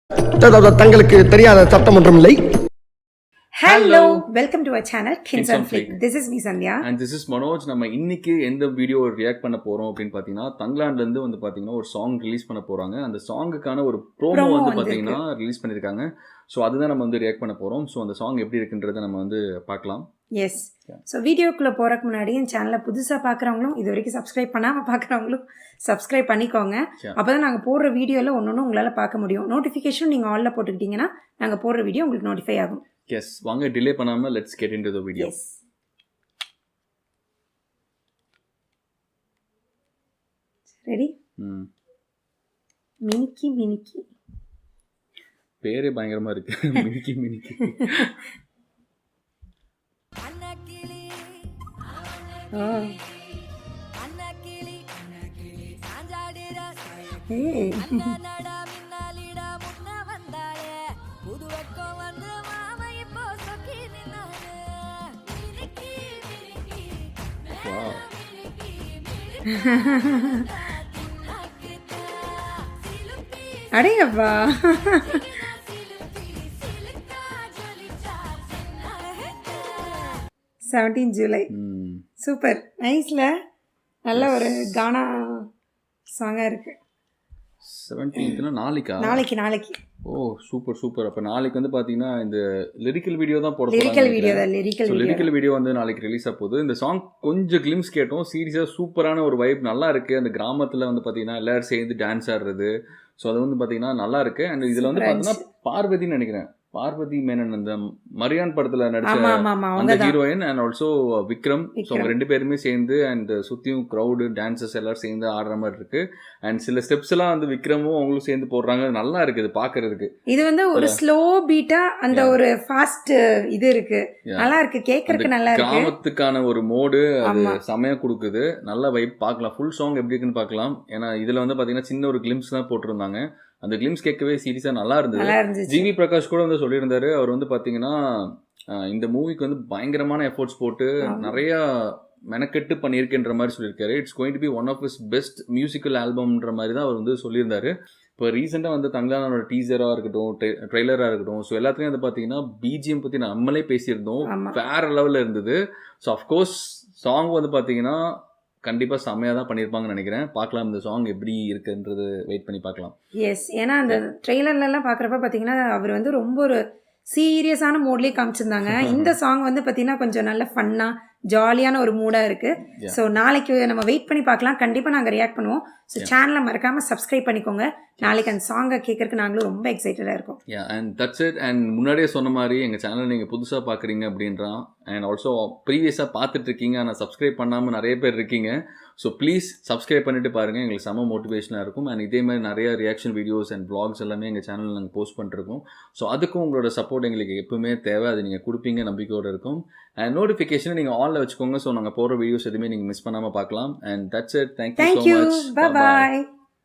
தங்களுக்கு தெரியாத சட்டம் ஒன்றும் இல்லை. Hello, welcome to our channel Kins and Flick. This is me Sandhya and this is Manoj. நம்ம இன்னைக்கு எந்த வீடியோ ரியாக்ட் பண்ண போறோம் அப்படினு பாத்தீங்கன்னா தங்கலாண்ட்ல இருந்து வந்து பாத்தீங்கன்னா ஒரு சாங் ரிலீஸ் பண்ண போறாங்க. அந்த சாங்குக்கான ஒரு ப்ரோமோ வந்து பாத்தீங்கன்னா ரிலீஸ் பண்ணிருக்காங்க. சோ அதுதான் நம்ம வந்து ரியாக்ட் பண்ண போறோம். சோ அந்த சாங் எப்படி இருக்குன்றதை நம்ம வந்து பார்க்கலாம். எஸ். ஸோ வீடியோக்குள்ளே போகிறக்கு முன்னாடி என் சேனலை புதுசாக பார்க்குறவங்களும் இது வரைக்கும் சப்ஸ்கிரைப் பண்ணாமல் பார்க்குறவங்களும் சப்ஸ்கிரைப் பண்ணிக்கோங்க. அப்போ தான் நாங்கள் போடுற வீடியோவில் ஒன்று உங்களால் பார்க்க முடியும். நோட்டிஃபிகேஷன் நீங்கள் ஆலில் போட்டுக்கிட்டிங்கன்னா நாங்கள் போடுற வீடியோ உங்களுக்கு நோட்டிஃபை ஆகும். எஸ், வாங்க டிலே பண்ணாமல் let's get into the video. Ready? மினிக்கி மினிக்கி பேரே பயங்கரமாக இருக்கு. மினிக்கி மினிக்கி. அடேங்கப்பா. July 17 சூப்பர், நைஸ்ல. நல்ல ஒரு கானா சாங்கா இருக்கு. 17th நாளைக்கு. ஓ சூப்பர் சூப்பர். அப்ப நாளைக்கு வந்து பாத்தீங்கன்னா இந்த லிரிக்கல் வீடியோ தான் போட போறாங்க. லிரிக்கல் வீடியோ வந்து நாளைக்கு ரிலீஸ் ஆக போகுது. இந்த சாங் கொஞ்சம் கிளிம்ஸ் கேட்டோம். சீரியஸா சூப்பரான ஒரு வைப், நல்லா இருக்கு. அந்த கிராமத்துல வந்து பாத்தீங்கன்னா எல்லாரும் சேர்ந்து டான்ஸ் ஆடுறது, ஸோ அது வந்து பாத்தீங்கன்னா நல்லா இருக்கு. அண்ட் இதுல வந்து பாத்தீங்கன்னா பார்வதின்னு நினைக்கிறேன், பார்வதி மேனன் அந்த மரியான் படத்துல நடிச்ச அந்த heroine and also Vikram. So அவங்க ரெண்டு பேருமே சேர்ந்து அண்ட் சுத்தியும் க்ரௌடு டான்சர்ஸ் எல்லாரும் சேர்ந்து ஆடுற மாதிரி இருக்கு. அண்ட் சில ஸ்டெப்ஸ் எல்லாம் வந்து விக்ரமும் அவங்களும் சேர்ந்து போடுறாங்க. நல்லா இருக்கு இது பாக்குறதுக்கு. இது வந்து ஒரு ஸ்லோ பீட்டா அந்த ஒரு ஃபாஸ்ட் இது இருக்கு, நல்லா இருக்கு, கேட்கறதுக்கு நல்லா இருக்கு. கிராமத்துக்கான ஒரு மோடு அது செமையா கொடுக்குது. நல்ல வைப். பார்க்கலாம் ஃபுல் சாங் எப்படி இருக்குன்னு பார்க்கலாம். ஏன்னா இதுல வந்து பாத்தீங்கன்னா சின்ன ஒரு கிளிம்ஸ் தான் போட்டிருந்தாங்க. அந்த கிளிம்ஸ் கேட்கவே சீரியஸா நல்லா இருந்தது. ஜிவி பிரகாஷ் கூட வந்து சொல்லியிருந்தாரு, அவர் வந்து பாத்தீங்கன்னா இந்த மூவிக்கு வந்து பயங்கரமான எஃபோர்ட்ஸ் போட்டு நிறைய மெனக்கெட்டு பண்ணியிருக்குன்ற மாதிரி சொல்லியிருக்காரு. It's going to be one of his best musical ஆல்பம்ன்ற மாதிரி தான் அவர் வந்து சொல்லியிருந்தாரு. இப்போ ரீசெண்டாக வந்து தங்கலானோட டீசராக இருக்கட்டும், ட்ரெய்லராக இருக்கட்டும், ஸோ எல்லாத்துலேயும் வந்து பார்த்தீங்கன்னா பிஜிஎம் பற்றி நம்மளே பேசியிருந்தோம், வேற லெவலில் இருந்தது. ஸோ அஃப்கோர்ஸ் சாங் வந்து பார்த்தீங்கன்னா கண்டிப்பாக செம்மையாக தான் பண்ணியிருப்பாங்கன்னு நினைக்கிறேன். பார்க்கலாம் இந்த சாங் எப்படி இருக்குன்றது வெயிட் பண்ணி பார்க்கலாம். எஸ், ஏன்னா அந்த ட்ரெய்லர்லாம் பார்க்குறப்ப பார்த்தீங்கன்னா அவர் வந்து ரொம்ப ஒரு சீரியஸான மூட்லேயே காமிச்சிருந்தாங்க. இந்த சாங் வந்து பார்த்தீங்கன்னா கொஞ்சம் நல்ல ஃபன்னாக ஜாலியான ஒரு மூடாக இருக்குது. ஸோ நாளைக்கு நம்ம வெயிட் பண்ணி பார்க்கலாம். கண்டிப்பாக நாங்கள் ரியாக்ட் பண்ணுவோம். ஸோ சேனலை மறக்காமல் சப்ஸ்கிரைப் பண்ணிக்கோங்க. நாளைக்கு அந்த சாங்கை கேட்கறதுக்கு நாங்களும் ரொம்ப எக்ஸைட்டடாக இருக்கோம். And that's it. அண்ட் முன்னாடியே சொன்ன மாதிரி எங்கள் சேனலை நீங்கள் புதுசாக பார்க்குறீங்க அப்படின்றான் அண்ட் ஆல்சோ ப்ரீவியஸாக பார்த்துட்டு இருக்கீங்க ஆனால் சப்ஸ்கிரைப் பண்ணாமல் நிறைய பேர் இருக்கீங்க. ஸோ ப்ளீஸ் சப்ஸ்கிரைப் பண்ணிட்டு பாருங்கள், எங்களுக்கு செம்ம மோட்டிவேஷனாக இருக்கும். அண்ட் இதே மாதிரி நிறைய ரியாக்ஷன் வீடியோஸ் அண்ட் வ்ளாக்ஸ் எல்லாமே எங்கள் சேனலில் நாங்கள் போஸ்ட் பண்ணிருக்கோம். ஸோ அதுக்கும் உங்களோட சப்போர்ட் எங்களுக்கு எப்பவுமே தேவை. அது நீங்கள் கொடுப்பீங்க நம்பிக்கையோடு இருக்கும். அண்ட் நோட்டிஃபிகேஷனை நீங்கள் ஆனில் வச்சுக்கோங்க. ஸோ நாங்கள் போகிற வீடியோஸ் எதுவுமே நீங்கள் மிஸ் பண்ணாமல் பார்க்கலாம். And that's it. Thank you so much. Bye.